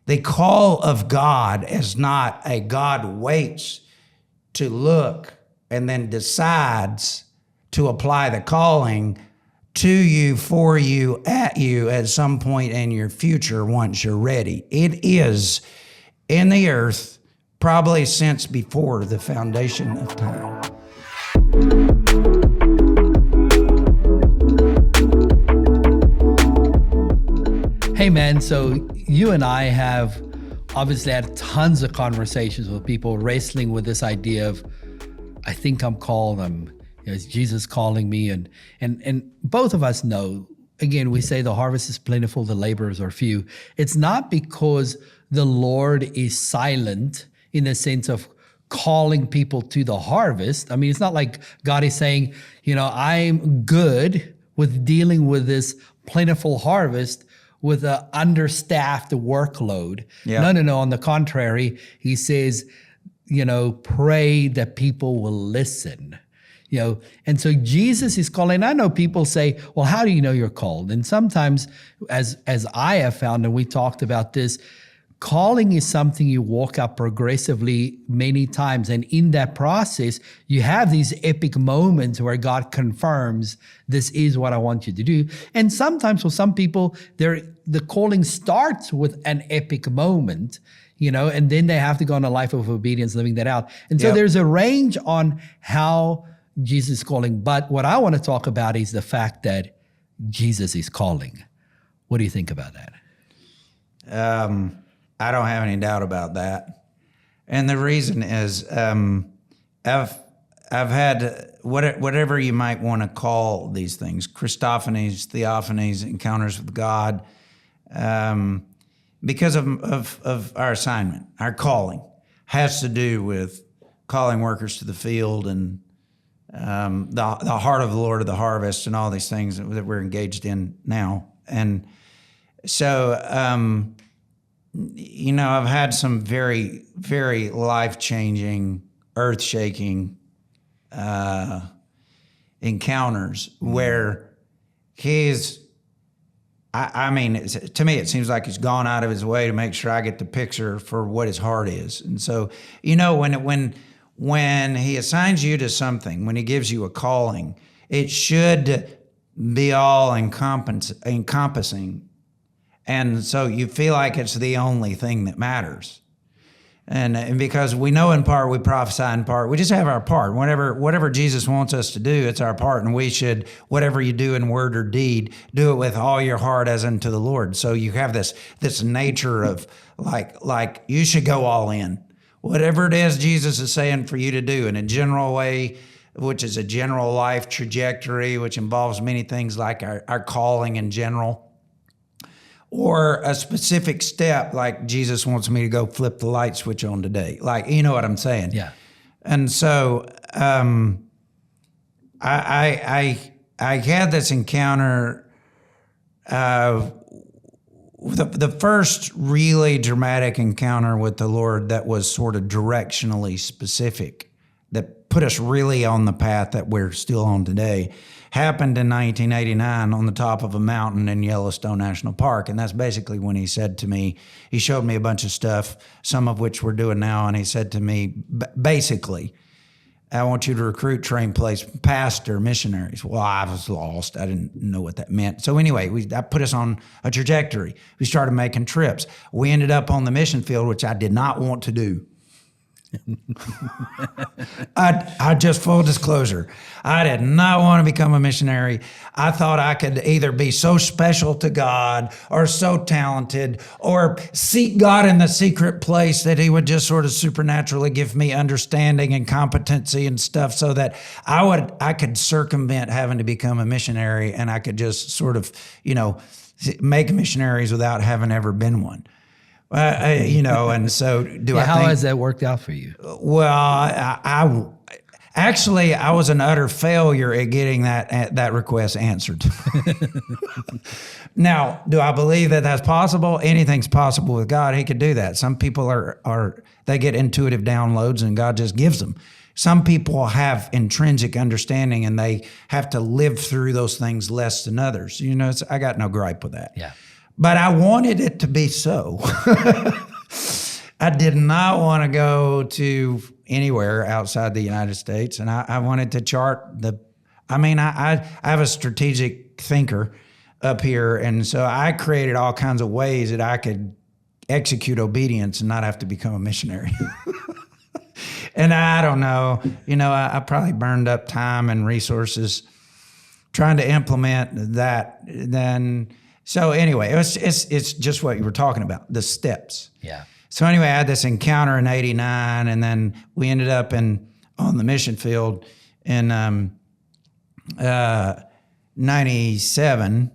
The call of God is not a God waits to look and then decides to apply the calling to you, for you, at you at some point in your future once you're ready. It is in the earth probably since before the foundation of time. Hey man, so you and I have obviously had tons of conversations with people wrestling with this idea of, I think I'm called, is Jesus calling me? And both of us know, again, we say the harvest is plentiful, the laborers are few. It's not because the Lord is silent in the sense of calling people to the harvest. I mean, it's not like God is saying, I'm good with dealing with this plentiful harvest with an understaffed workload. Yeah. No. On the contrary, he says, pray that people will listen. And so Jesus is calling. I know people say, well, how do you know you're called? And sometimes, as I have found, and we talked about this, calling is something you walk up progressively many times. And in that process, you have these epic moments where God confirms, this is what I want you to do. And sometimes for some people, the calling starts with an epic moment, and then they have to go on a life of obedience, living that out. And so there's a range on how Jesus is calling. But what I want to talk about is the fact that Jesus is calling. What do you think about that? I don't have any doubt about that. And the reason is I've had whatever you might want to call these things, Christophanies, theophanies, encounters with God, because of our assignment. Our calling has to do with calling workers to the field and the heart of the Lord of the harvest and all these things that we're engaged in now. And so, I've had some very, very life-changing, earth-shaking encounters where to me, it seems like he's gone out of his way to make sure I get the picture for what his heart is. And so, when he assigns you to something, when he gives you a calling, it should be all encompassing. And so you feel like it's the only thing that matters. And because we know in part, we prophesy in part, we just have our part. Whatever Jesus wants us to do, it's our part. And we should, whatever you do in word or deed, do it with all your heart as unto the Lord. So you have this nature of like you should go all in. Whatever it is Jesus is saying for you to do in a general way, which is a general life trajectory, which involves many things like our calling in general, or a specific step like Jesus wants me to go flip the light switch on today. Like, you know what I'm saying? Yeah. And so I had this encounter. The first really dramatic encounter with the Lord that was sort of directionally specific, that put us really on the path that we're still on today, happened in 1989 on the top of a mountain in Yellowstone National Park. And that's basically when he said to me, he showed me a bunch of stuff, some of which we're doing now. And he said to me, basically, I want you to recruit, train, place, pastor, missionaries. Well, I was lost. I didn't know what that meant. So anyway, that put us on a trajectory. We started making trips. We ended up on the mission field, which I did not want to do. I just, full disclosure, I did not want to become a missionary. I thought I could either be so special to God or so talented or seek God in the secret place that he would just sort of supernaturally give me understanding and competency and stuff so that I could circumvent having to become a missionary and I could just sort of, make missionaries without having ever been one. And so do I think... How has that worked out for you? Well, I was an utter failure at getting that request answered. Now, do I believe that that's possible? Anything's possible with God. He could do that. Some people they get intuitive downloads and God just gives them. Some people have intrinsic understanding and they have to live through those things less than others. I got no gripe with that. Yeah. But I wanted it to be so. I did not want to go to anywhere outside the United States, and I wanted to chart I have a strategic thinker up here, and so I created all kinds of ways that I could execute obedience and not have to become a missionary. And I don't know, I probably burned up time and resources trying to implement that. So anyway, it's just what you were talking about, the steps. Yeah. So anyway, I had this encounter in '89, and then we ended up on the mission field in '97.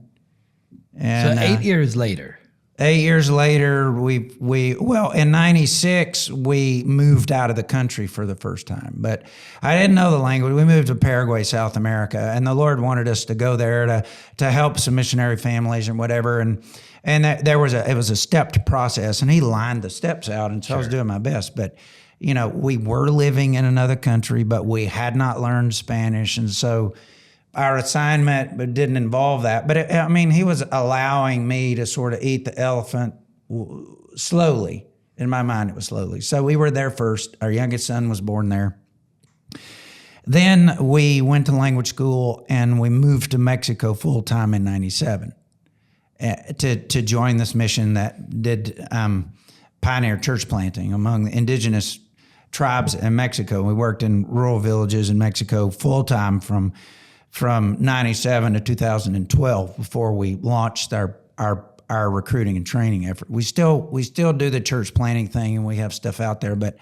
And So 8 years later. 8 years later, in '96 we moved out of the country for the first time. But I didn't know the language. We moved to Paraguay, South America, and the Lord wanted us to go there to help some missionary families and whatever. And it was a stepped process, and He lined the steps out, and so I was doing my best. But we were living in another country, but we had not learned Spanish, and so our assignment didn't involve that. But He was allowing me to sort of eat the elephant slowly. In my mind, it was slowly. So we were there first. Our youngest son was born there. Then we went to language school, and we moved to Mexico full time in '97 to join this mission that did pioneer church planting among the indigenous tribes in Mexico. We worked in rural villages in Mexico full time from '97 to 2012 before we launched our recruiting and training effort. We still do the church planting thing, and we have stuff out there, but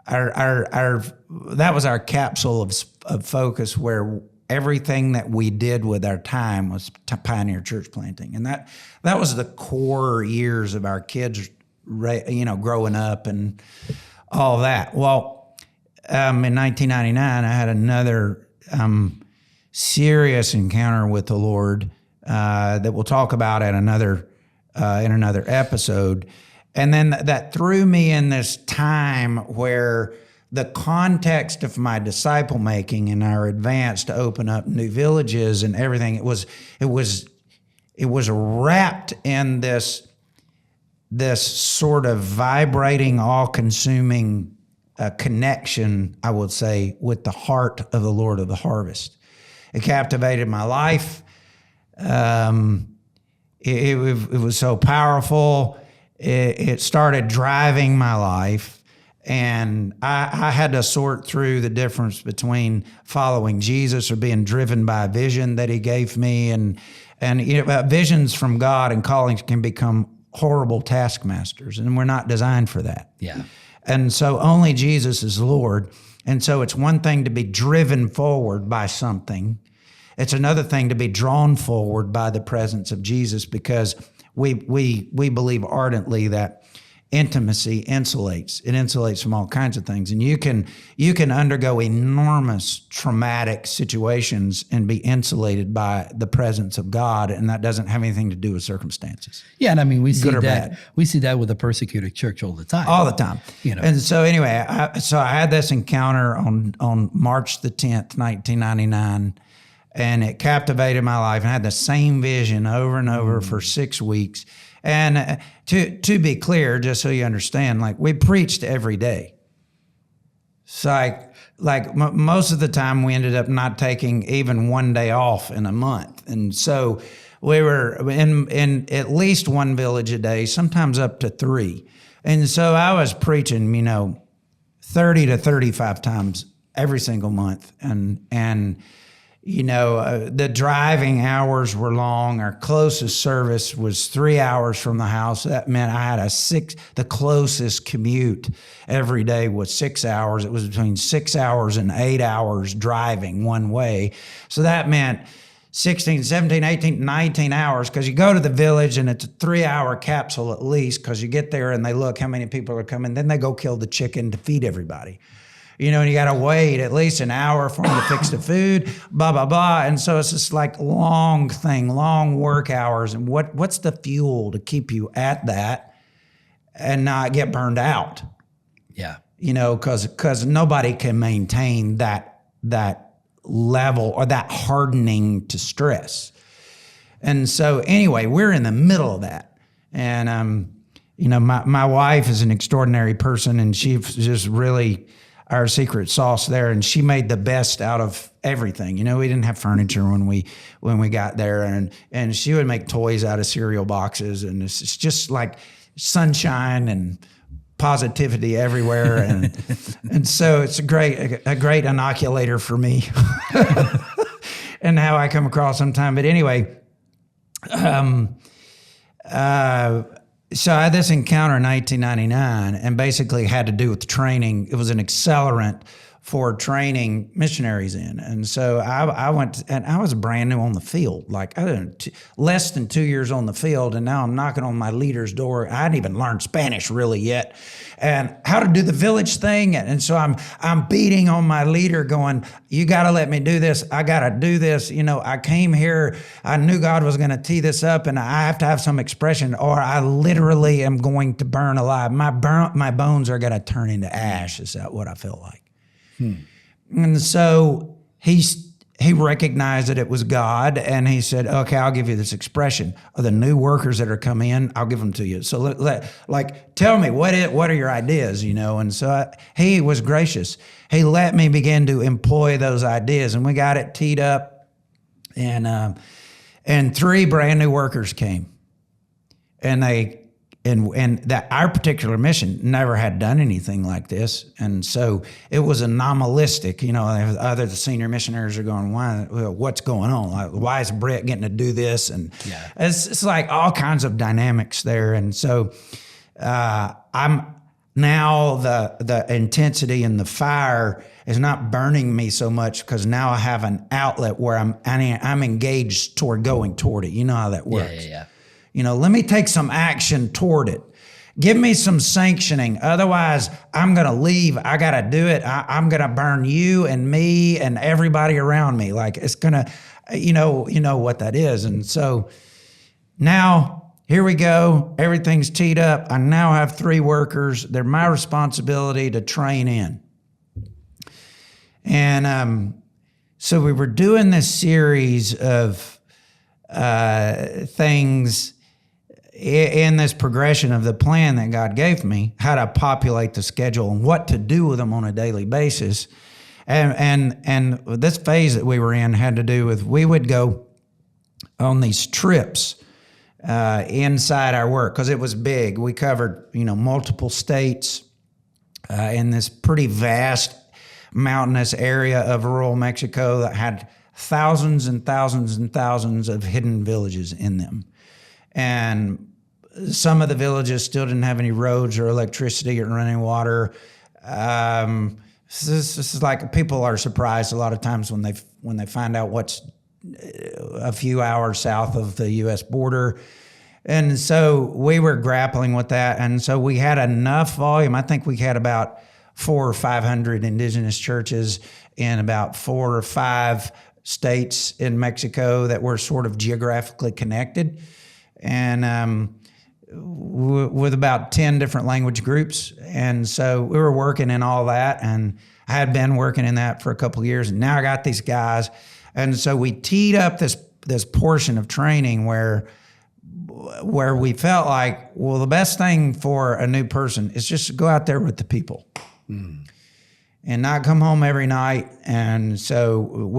that was our capsule of focus, where everything that we did with our time was pioneer church planting, and that was the core years of our kids, growing up and all that. Well, in 1999, I had another serious encounter with the Lord that we'll talk about in another episode. And then that threw me in this time where the context of my disciple making and our advance to open up new villages and everything, it was wrapped in this sort of vibrating, all-consuming connection, I would say, with the heart of the Lord of the harvest. It captivated my life. It was so powerful. It started driving my life. And I had to sort through the difference between following Jesus or being driven by a vision that He gave me. And visions from God and callings can become horrible taskmasters, and we're not designed for that. Yeah. And so only Jesus is Lord. And so it's one thing to be driven forward by something. It's another thing to be drawn forward by the presence of Jesus, because we believe ardently that intimacy insulates. It insulates from all kinds of things. And you can undergo enormous traumatic situations and be insulated by the presence of God, and that doesn't have anything to do with circumstances. Yeah, and I mean, we see that bad. we see that with the persecuted church all the time. All the time. And so anyway, I had this encounter on March the 10th, 1999, and it captivated my life. And I had the same vision over and over for 6 weeks. And to be clear, just so you understand, like, we preached every day. So most of the time we ended up not taking even one day off in a month. And so we were in at least one village a day, sometimes up to 3. And so I was preaching, 30 to 35 times every single month. And the driving hours were long. Our closest service was 3 hours from the house. That meant I had the closest commute every day was 6 hours. It was between 6 hours and 8 hours driving one way. So that meant 16, 17, 18, 19 hours, because you go to the village and it's a 3-hour capsule at least, because you get there and they look how many people are coming. Then they go kill the chicken to feed everybody. And you got to wait at least an hour for them to fix the food, blah, blah, blah. And so it's this long thing, long work hours. And what's the fuel to keep you at that and not get burned out? Yeah. Because nobody can maintain that level or that hardening to stress. And so anyway, we're in the middle of that. And my wife is an extraordinary person, and she's just really our secret sauce there. And she made the best out of everything. We didn't have furniture when we got there, and she would make toys out of cereal boxes, and it's just like sunshine and positivity everywhere, and so it's a great inoculator for me, and how I come across sometime. But anyway, so I had this encounter in 1999, and basically had to do with training. It was an accelerant for training missionaries in. And so I went, and I was brand new on the field, like less than 2 years on the field, and now I'm knocking on my leader's door. I hadn't even learned Spanish really yet, and how to do the village thing. And so I'm beating on my leader, going, "You got to let me do this. I got to do this. I came here. I knew God was going to tee this up, and I have to have some expression, or I literally am going to burn alive. My bones are going to turn into ash." Is that what I feel like? And so he recognized that it was God, and he said, "Okay, I'll give you this expression of the new workers that are coming in. I'll give them to you. So tell me what are your ideas, And so he was gracious. He let me begin to employ those ideas, and we got it teed up, and 3 brand new workers came, and that our particular mission never had done anything like this, and so it was anomalistic. The senior missionaries are going, what's going on? Like, why is Brett getting to do this? And it's like all kinds of dynamics there. And so I'm now the intensity and the fire is not burning me so much, because now I have an outlet where I'm engaged toward going toward it. You know how that works. Yeah. Let me take some action toward it. Give me some sanctioning. Otherwise, I'm going to leave. I got to do it. I'm going to burn you and me and everybody around me. Like, it's going to, you know what that is. And so now here we go. Everything's teed up. I now have 3 workers. They're my responsibility to train in. And so we were doing this series of things in this progression of the plan that God gave me, how to populate the schedule and what to do with them on a daily basis. And this phase that we were in had to do with, we would go on these trips inside our work, because it was big. We covered, multiple states in this pretty vast mountainous area of rural Mexico that had thousands and thousands and thousands of hidden villages in them. And some of the villages still didn't have any roads or electricity or running water. This is like, people are surprised a lot of times when they find out what's a few hours south of the U.S. border. And so we were grappling with that. And so we had enough volume. I think we had about 400 or 500 indigenous churches in about 4 or 5 states in Mexico that were sort of geographically connected, and with about 10 different language groups. And so we were working in all that, and I had been working in that for a couple of years, and now I got these guys. And so we teed up this portion of training where we felt like, well, the best thing for a new person is just to go out there with the people. And not come home every night. And so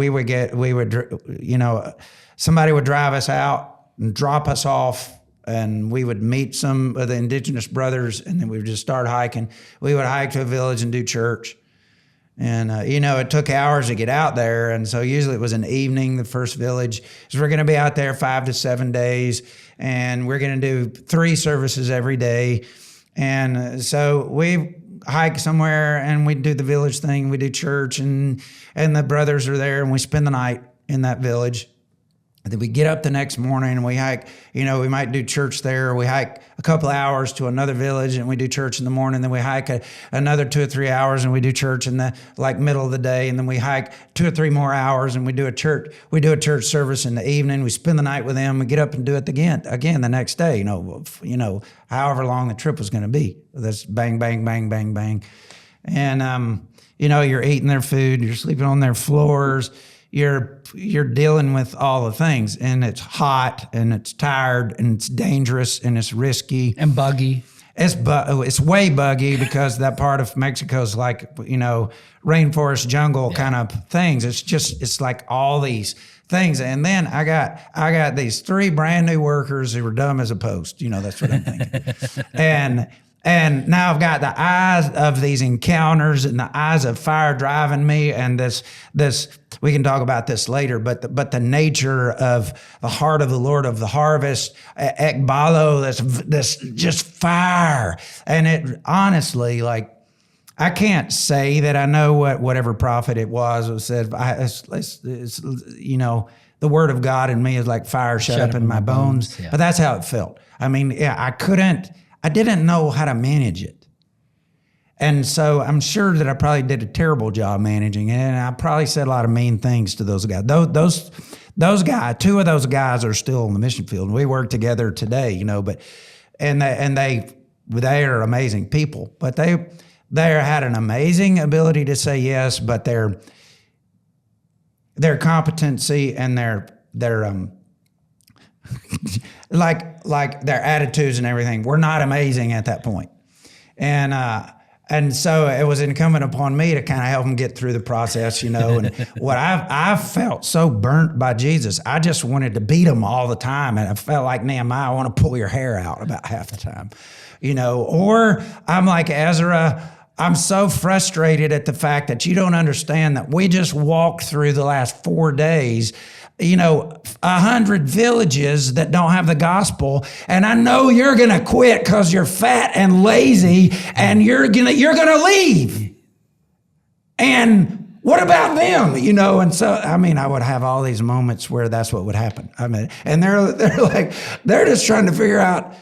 somebody would drive us out and drop us off, and we would meet some of the indigenous brothers, and then we would just start hiking. We would hike to a village and do church. And, it took hours to get out there. And so usually it was an evening, the first village. So we're going to be out there 5 to 7 days, and we're going to do 3 services every day. And so we hike somewhere, and we do the village thing. We do church, and the brothers are there, and we spend the night in that village. And then we get up the next morning, and we hike. We might do church there. Or we hike a couple hours to another village, and we do church in the morning. Then we hike another 2 or 3 hours, and we do church in the middle of the day. And then we hike 2 or 3 more hours, and we do a church service in the evening. We spend the night with them. We get up and do it again the next day. However long the trip was going to be. That's bang, bang, bang, bang, bang, and you're eating their food. You're sleeping on their floors. you're dealing with all the things, and it's hot and it's tired and it's dangerous and it's risky. And buggy. It's way buggy because that part of Mexico is like, rainforest jungle kind of things. It's like all these things. And then I got these 3 brand new workers who were dumb as a post. That's what I'm thinking. And now I've got the eyes of these encounters and the eyes of fire driving me, and this we can talk about this later, but the nature of the heart of the Lord of the harvest, ekbalo, this just fire. And it honestly, like, I can't say that I know whatever prophet it was said. The word of God in me is like fire shut up in my bones. Yeah. But that's how it felt. I mean, I didn't know how to manage it. And so I'm sure that I probably did a terrible job managing it, and I probably said a lot of mean things to those guys. Those guys, 2 of those guys are still in the mission field, and we work together today, but they are amazing people. But they had an amazing ability to say yes, but their competency and their like their attitudes and everything were not amazing at that point. And so it was incumbent upon me to kind of help them get through the process, and what I felt so burnt by Jesus. I just wanted to beat them all the time. And I felt like Nehemiah, I want to pull your hair out about half the time, or I'm like Ezra. I'm so frustrated at the fact that you don't understand that we just walked through the last 4 days, 100 villages that don't have the gospel. And I know you're going to quit because you're fat and lazy and you're going to leave. And what about them? And so, I would have all these moments where that's what would happen. And they're just trying to figure out,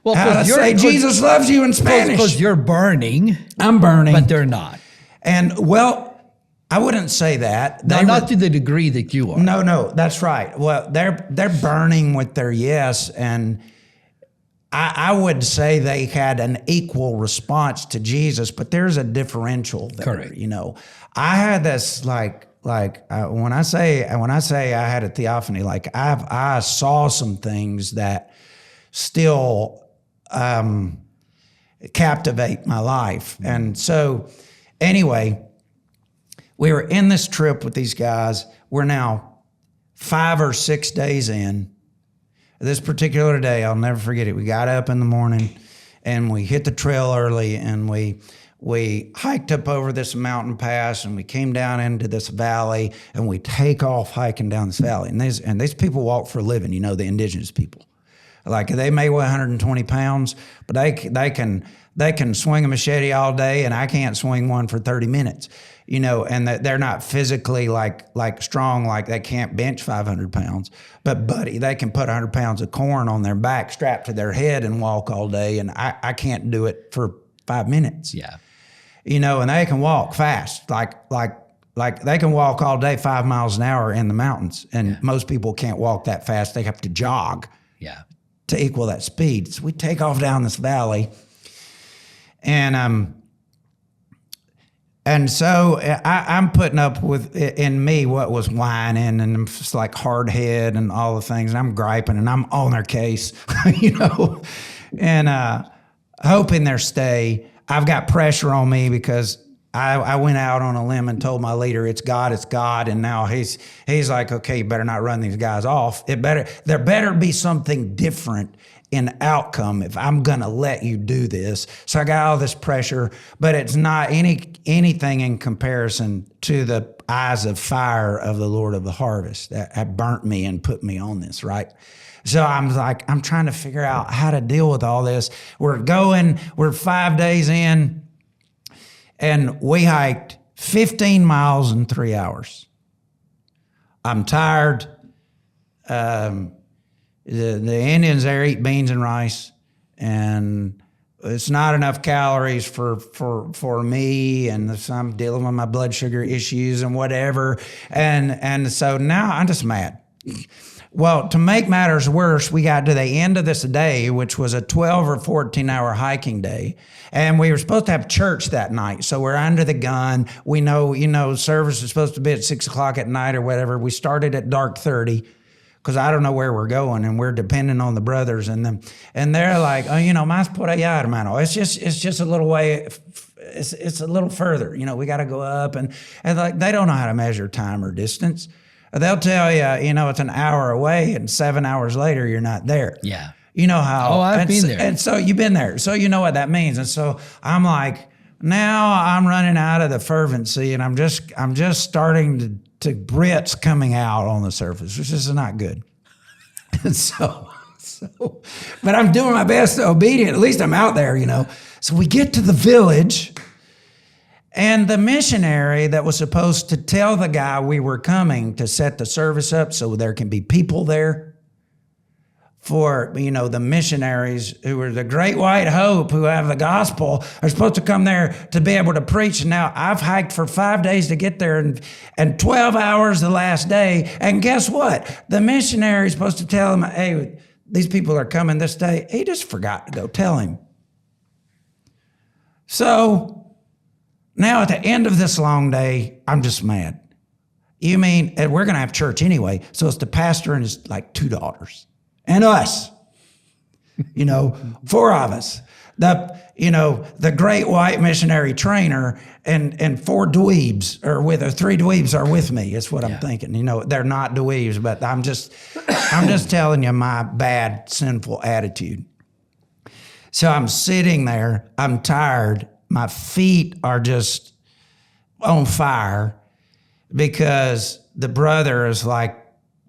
how to say Jesus loves you in Spanish. Because you're burning. I'm burning. But they're not. And, I wouldn't say that. Not to the degree that you are. No, that's right. Well, they're burning with their yes, and I would say they had an equal response to Jesus, but there's a differential there. Correct. I had this when I say I had a theophany, like I saw some things that still captivate my life. And so anyway, we were in this trip with these guys. We're now 5 or 6 days in. This particular day, I'll never forget it. We got up in the morning and we hit the trail early, and we hiked up over this mountain pass, and we came down into this valley, and we take off hiking down this valley. And these people walk for a living, the indigenous people. Like, they may weigh 120 pounds, but they can swing a machete all day, and I can't swing one for 30 minutes, and that they're not physically like strong, like they can't bench 500 pounds, but buddy, they can put 100 pounds of corn on their back strapped to their head and walk all day. And I can't do it for 5 minutes. Yeah. And they can walk fast, like they can walk all day 5 miles an hour in the mountains. And most people can't walk that fast. They have to jog. Yeah. To equal that speed. So we take off down this valley, and so I'm putting up with in me what was whining, and I'm just like hard head and all the things, and I'm griping and I'm on their case, and hoping their stay. I've got pressure on me because I went out on a limb and told my leader, it's God, and now he's like, okay, you better not run these guys off. There better be something different in outcome if I'm gonna let you do this. So I got all this pressure, but it's not anything in comparison to the eyes of fire of the Lord of the harvest that have burnt me and put me on this, right? So I'm trying to figure out how to deal with all this. We're 5 days in, and we hiked 15 miles in 3 hours. I'm tired. The Indians there eat beans and rice, and it's not enough calories for me, and I'm dealing with my blood sugar issues and whatever. And so now I'm just mad. Well, to make matters worse, we got to the end of this day, which was a 12 or 14-hour hiking day, and we were supposed to have church that night. So we're under the gun. We know, service is supposed to be at 6 o'clock at night or whatever. We started at dark 30 because I don't know where we're going, and we're depending on the brothers and them. And they're like, más por allá, hermano. It's just a little way. It's a little further. We got to go up, and like they don't know how to measure time or distance. They'll tell you, it's an hour away, and 7 hours later, you're not there. Yeah. You know how. Oh, I've been there. And so you've been there. So you know what that means. And so I'm like, now I'm running out of the fervency, and I'm just starting to Brits coming out on the surface, which is not good. And so, but I'm doing my best to obedient. At least I'm out there, So we get to the village. And the missionary that was supposed to tell the guy we were coming to set the service up so there can be people there for, the missionaries who are the great white hope who have the gospel are supposed to come there to be able to preach. And now I've hiked for 5 days to get there and 12 hours the last day. And guess what? The missionary is supposed to tell him, hey, these people are coming this day. He just forgot to go tell him. So now at the end of this long day, I'm just mad. You mean, and we're going to have church anyway. So it's the pastor and his 2 daughters and us, 4 of us. The great white missionary trainer and 4 dweebs are with her. 3 dweebs are with me. Is what I'm thinking. They're not dweebs, but I'm just telling you my bad, sinful attitude. So I'm sitting there. I'm tired. My feet are just on fire because the brother is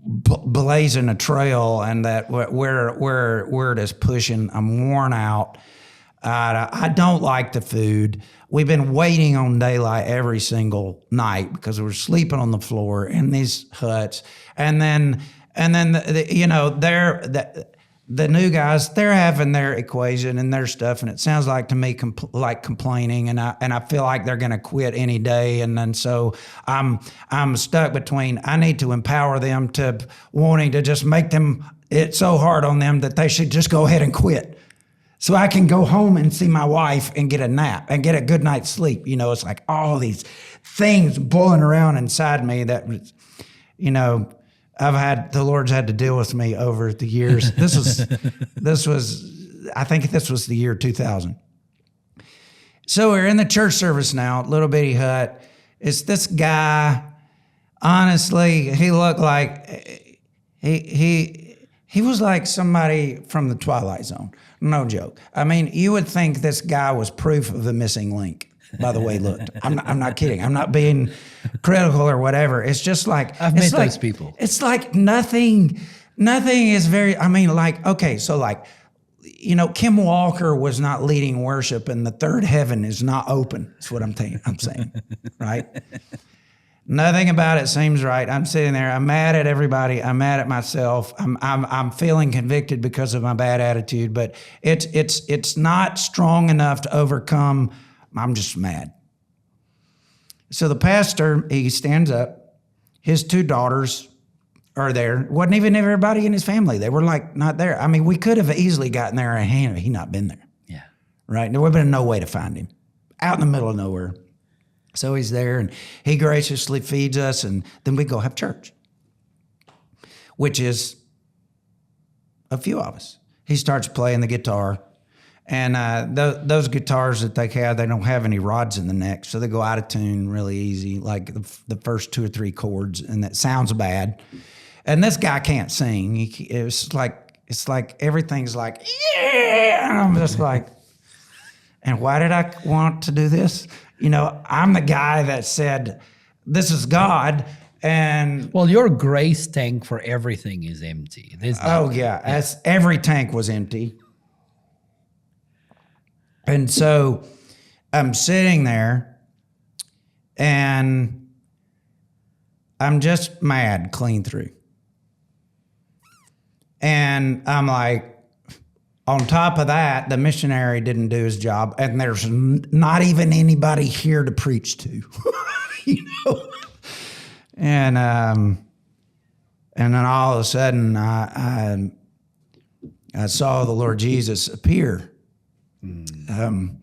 blazing a trail, and that we're just pushing. I'm worn out. I don't like the food. We've been waiting on daylight every single night because we're sleeping on the floor in these huts, and then the new guys, they're having their equation and their stuff, and it sounds like to me like complaining, and I feel like they're going to quit any day, and then so I'm stuck between I need to empower them to wanting to just make them it so hard on them that they should just go ahead and quit, so I can go home and see my wife and get a nap and get a good night's sleep. It's like all these things boiling around inside me that the Lord's had to deal with me over the years. I think this was the year 2000. So we're in the church service now, little bitty hut. It's this guy, honestly, he looked like, he was like somebody from the Twilight Zone. No joke. I mean, you would think this guy was proof of the missing link. By the way, he looked. I'm not kidding. I'm not being critical or whatever. It's just like I've met those people. It's like nothing is very. I mean, okay, so Kim Walker was not leading worship, and the third heaven is not open. That's what I'm saying, right? Nothing about it seems right. I'm sitting there. I'm mad at everybody. I'm mad at myself. I'm feeling convicted because of my bad attitude, but it's not strong enough to overcome. I'm just mad. So the pastor, he stands up. His 2 daughters are there. Wasn't even everybody in his family. They were not there. I mean, we could have easily gotten there and he not been there. Yeah. Right? There would have been no way to find him. Out in the middle of nowhere. So he's there, and he graciously feeds us, and then we go have church, which is a few of us. He starts playing the guitar. And those guitars that they have, they don't have any rods in the neck, so they go out of tune really easy, like the first 2 or 3 chords, and that sounds bad. And this guy can't sing. It's like everything's like, yeah, and I'm just like, and why did I want to do this? I'm the guy that said, this is God, and your grace tank for everything is empty. Every tank was empty. And so I'm sitting there, and I'm just mad clean through. And I'm like, on top of that, the missionary didn't do his job, and there's not even anybody here to preach to. And And then all of a sudden, I saw the Lord Jesus appear in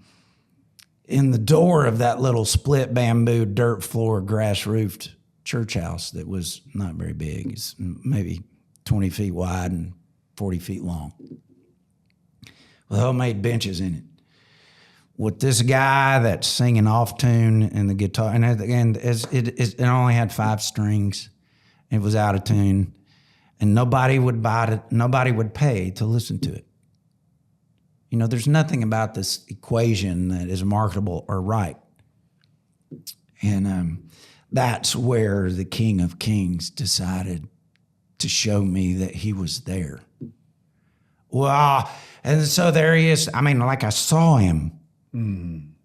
the door of that little split bamboo, dirt floor, grass roofed church house that was not very big. It's maybe 20 feet wide and 40 feet long, with homemade benches in it, with this guy that's singing off tune and the guitar, and it only had 5 strings. It was out of tune, and nobody would buy it. Nobody would pay to listen to it. You know, there's nothing about this equation that is marketable or right. And that's where the King of Kings decided to show me that he was there. Well, and so there he is. I mean, like I saw him.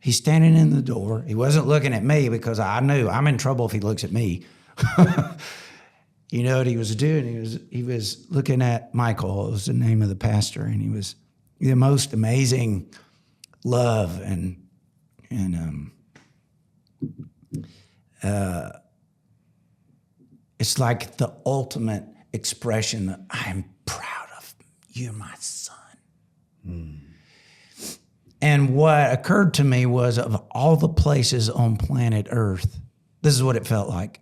He's standing in the door. He wasn't looking at me because I knew I'm in trouble if he looks at me. You know what he was doing? He was looking at Michael. It was the name of the pastor, and he was the most amazing love and it's like the ultimate expression that I am proud of you, my son. And what occurred to me was, of all the places on planet Earth, this is what it felt like.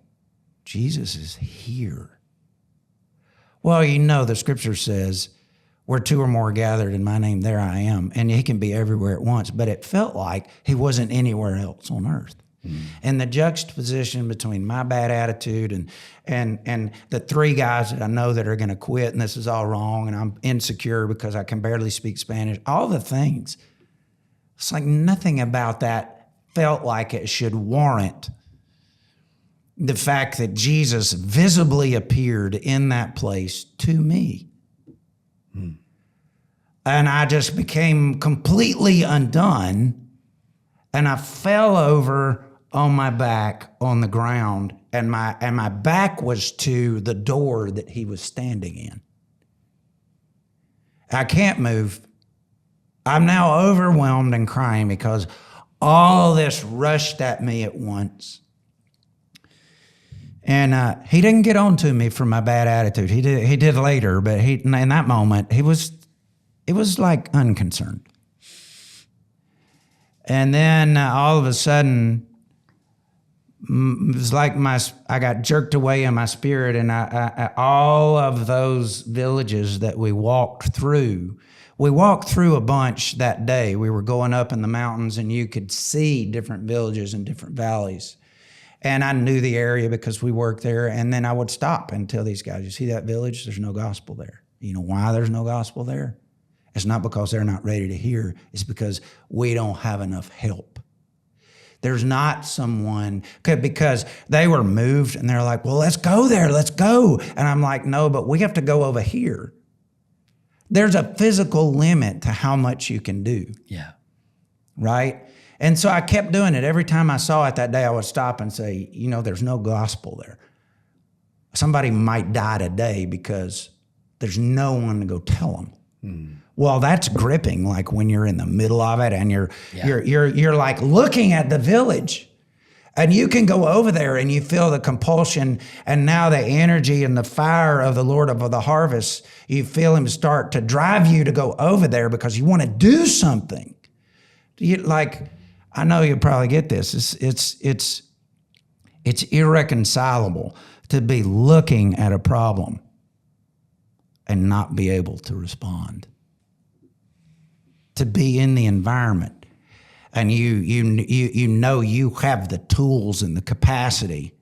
Jesus is here. Well, you know, the scripture says, where 2 or more are gathered in my name, there I am. And he can be everywhere at once. But it felt like he wasn't anywhere else on earth. And the juxtaposition between my bad attitude and the 3 guys that I know that are going to quit, and this is all wrong, and I'm insecure because I can barely speak Spanish, all the things. It's like nothing about that felt like it should warrant the fact that Jesus visibly appeared in that place to me. And I just became completely undone, and I fell over on my back on the ground, and my back was to the door that he was standing in. I can't move. I'm now overwhelmed and crying because all this rushed at me at once. And he didn't get on to me for my bad attitude. He did later, but in that moment, it was like unconcerned. And then all of a sudden, it was like I got jerked away in my spirit, and all of those villages that we walked through a bunch that day. We were going up in the mountains, and you could see different villages and different valleys. And I knew the area because we worked there, and then I would stop and tell these guys, you see that village? There's no gospel there. You know why there's no gospel there? It's not because they're not ready to hear. It's because we don't have enough help. There's not someone, because they were moved and they're like, well, let's go there, let's go. And I'm like, no, but we have to go over here. There's a physical limit to how much you can do. Yeah. Right? And so I kept doing it. Every time I saw it that day, I would stop and say, you know, there's no gospel there. Somebody might die today because there's no one to go tell them. Well, that's gripping, like when you're in the middle of it and you're like looking at the village, and you can go over there and you feel the compulsion, and now the energy and the fire of the Lord of the harvest, you feel him start to drive you to go over there because you want to do something. I know you'll probably get this. It's irreconcilable to be looking at a problem and not be able to respond. To be in the environment, and you know you have the tools and the capacity,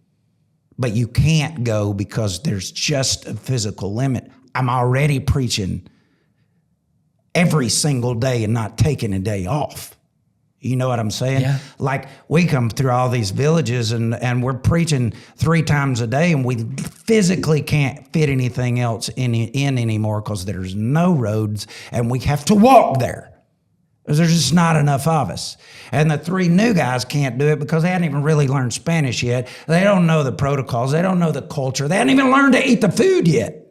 but you can't go because there's just a physical limit. I'm already preaching every single day and not taking a day off. You know what I'm saying? Yeah. Like, we come through all these villages and we're preaching 3 times a day, and we physically can't fit anything else in anymore because there's no roads and we have to walk there. There's just not enough of us. And the 3 new guys can't do it because they hadn't even really learned Spanish yet. They don't know the protocols. They don't know the culture. They hadn't even learned to eat the food yet,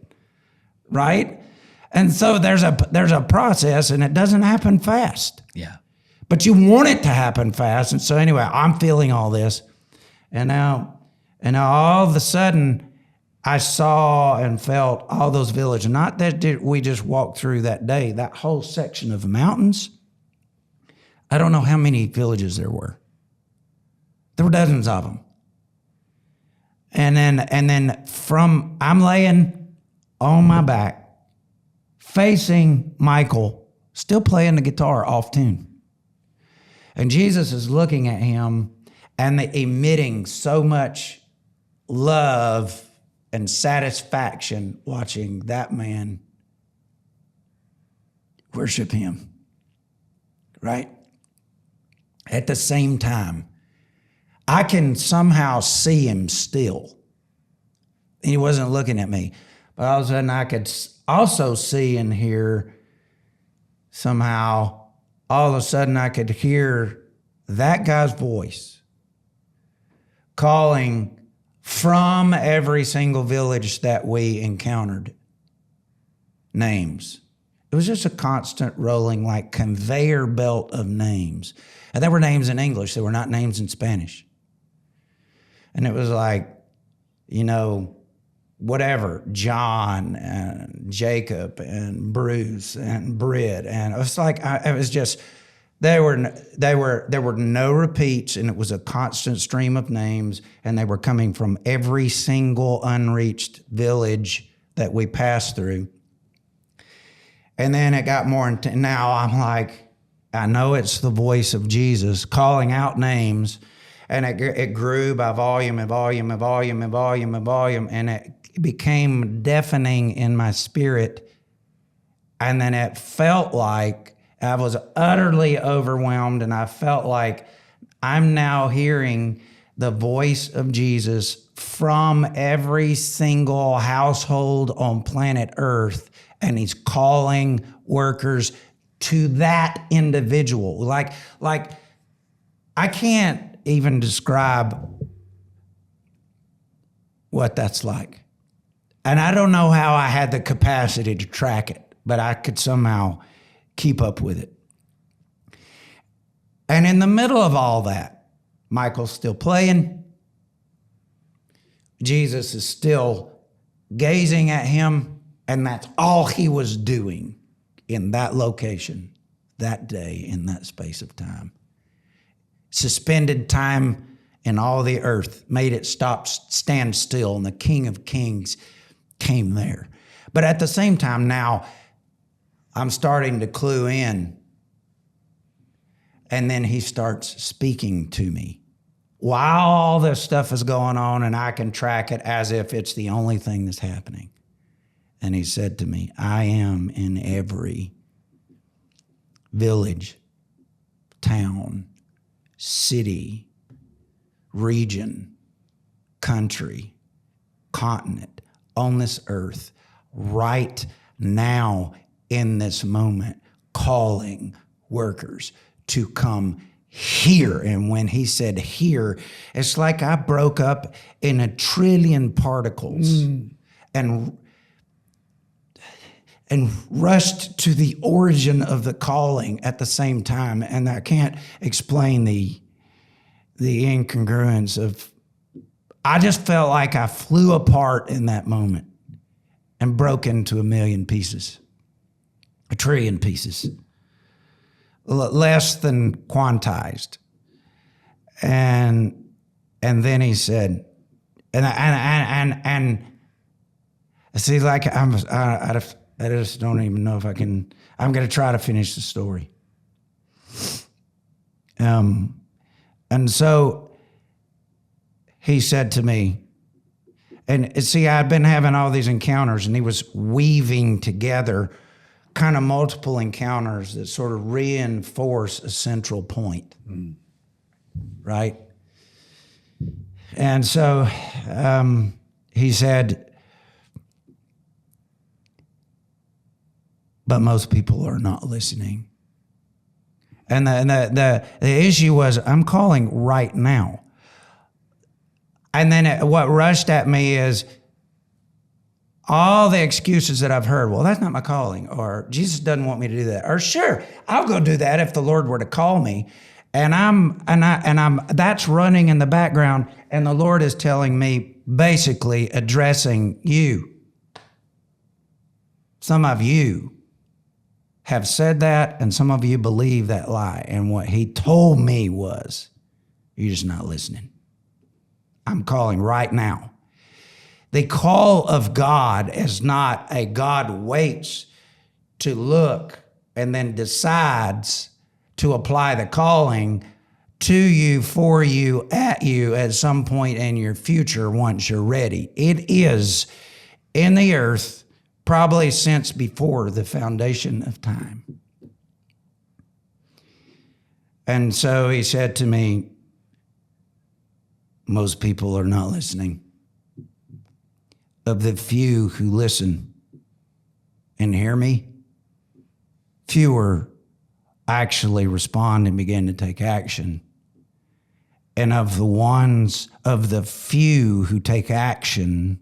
right? And so there's a process, and it doesn't happen fast. Yeah. But you want it to happen fast. And so anyway, I'm feeling all this. And now all of a sudden, I saw and felt all those villages. Not that we just walked through that day, that whole section of mountains. I don't know how many villages there were. There were dozens of them. And then I'm laying on my back, facing Michael, still playing the guitar off tune. And Jesus is looking at him and emitting so much love and satisfaction watching that man worship him, right? At the same time, I can somehow see him still. He wasn't looking at me, but all of a sudden I could also see and hear somehow, all of a sudden I could hear that guy's voice calling from every single village that we encountered names. It was just a constant rolling, like conveyor belt of names. And there were names in English, they were not names in Spanish. And it was like, whatever, John and Jacob and Bruce and Britt. And it was like, it was just, there were no repeats, and it was a constant stream of names, and they were coming from every single unreached village that we passed through. And then it got more intense. Now I'm like, I know it's the voice of Jesus calling out names, and it grew by volume and volume and volume and volume and volume, and it became deafening in my spirit. And then it felt like I was utterly overwhelmed, and I felt like I'm now hearing the voice of Jesus from every single household on planet Earth, and he's calling workers to that individual. Like I can't even describe what that's like. And I don't know how I had the capacity to track it, but I could somehow keep up with it. And in the middle of all that, Michael's still playing. Jesus is still gazing at him, and that's all he was doing in that location, that day, in that space of time. Suspended time in all the earth, made it stand still, and the King of Kings came there. But at the same time now, I'm starting to clue in. And then he starts speaking to me while all this stuff is going on, and I can track it as if it's the only thing that's happening. And he said to me, I am in every village, town, city, region, country, continent, on this earth, right now, in this moment, calling workers to come here. And when he said here, it's like I broke up in a trillion particles and rushed to the origin of the calling at the same time. And I can't explain the incongruence of, I just felt like I flew apart in that moment and broke into a million pieces. A trillion pieces, less than quantized. And then he said, and I see, like I just don't even know if I can. I'm going to try to finish the story. And so he said to me, and see, I'd been having all these encounters, and he was weaving together kind of multiple encounters that sort of reinforce a central point, right? And so he said, but most people are not listening. And the issue was, I'm calling right now. And then what rushed at me is all the excuses that I've heard. Well, that's not my calling, or Jesus doesn't want me to do that, or sure, I'll go do that if the Lord were to call me. And I'm that's running in the background, And the Lord is telling me, basically addressing you. Some of you have said that, and some of you believe that lie. And what he told me was, you're just not listening. I'm calling right now. The call of God is not a God waits to look and then decides to apply the calling to you, for you, at you at some point in your future once you're ready. It is in the earth probably since before the foundation of time. And so he said to me, most people are not listening. Of the few who listen and hear me, fewer actually respond and begin to take action. And of the few who take action,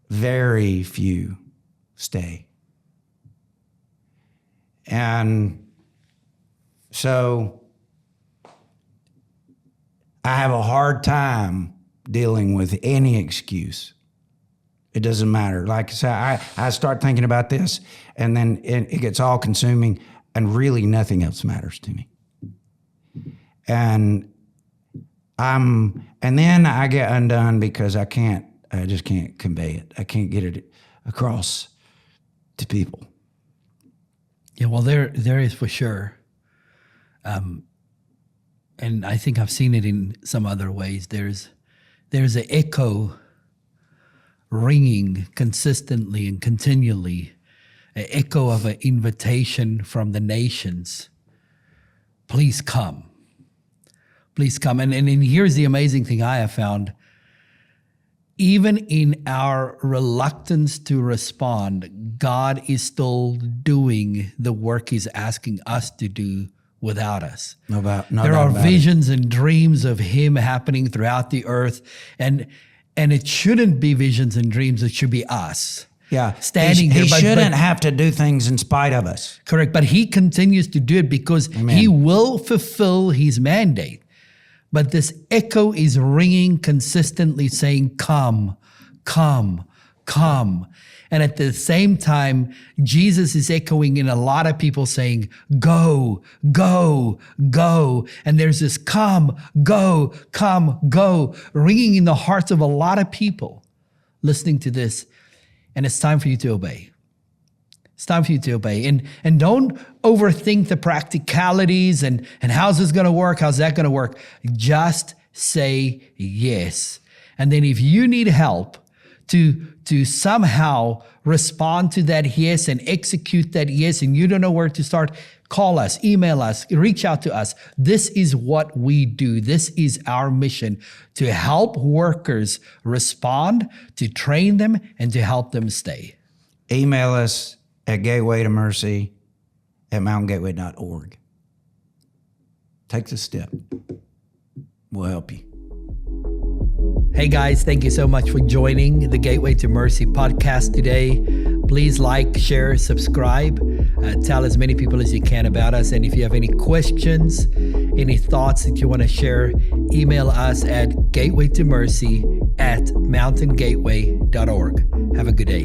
very few stay. And so I have a hard time dealing with any excuse. It doesn't matter. Like I said, I start thinking about this, and then it gets all consuming, and really nothing else matters to me. And then I get undone because I just can't convey it. I can't get it across to people. Yeah, well, there is for sure. And I think I've seen it in some other ways. There's an echo ringing consistently and continually, an echo of an invitation from the nations. Please come. Please come. And here's the amazing thing I have found. Even in our reluctance to respond, God is still doing the work he's asking us to do without us. There are visions and dreams of him happening throughout the earth. And it shouldn't be visions and dreams. It should be us. Yeah. Standing there. He shouldn't have to do things in spite of us. Correct. But he continues to do it because Amen. He will fulfill his mandate. But this echo is ringing consistently saying, come, come, come. And at the same time, Jesus is echoing in a lot of people saying, go, go, go. And there's this come, go, ringing in the hearts of a lot of people listening to this. And it's time for you to obey. It's time for you to obey. And don't overthink the practicalities and how's this going to work? How's that going to work? Just say yes. And then if you need help to somehow respond to that yes and execute that yes, and you don't know where to start, call us, email us, reach out to us. This is what we do. This is our mission, to help workers respond, to train them, and to help them stay. Email us at gatewaytomercy@mountaingateway.org. Take the step. We'll help you. Hey guys, thank you so much for joining the Gateway to Mercy podcast today. Please like, share, subscribe. Tell as many people as you can about us. And if you have any questions, any thoughts that you want to share, email us at gatewaytomercy@mountaingateway.org. Have a good day.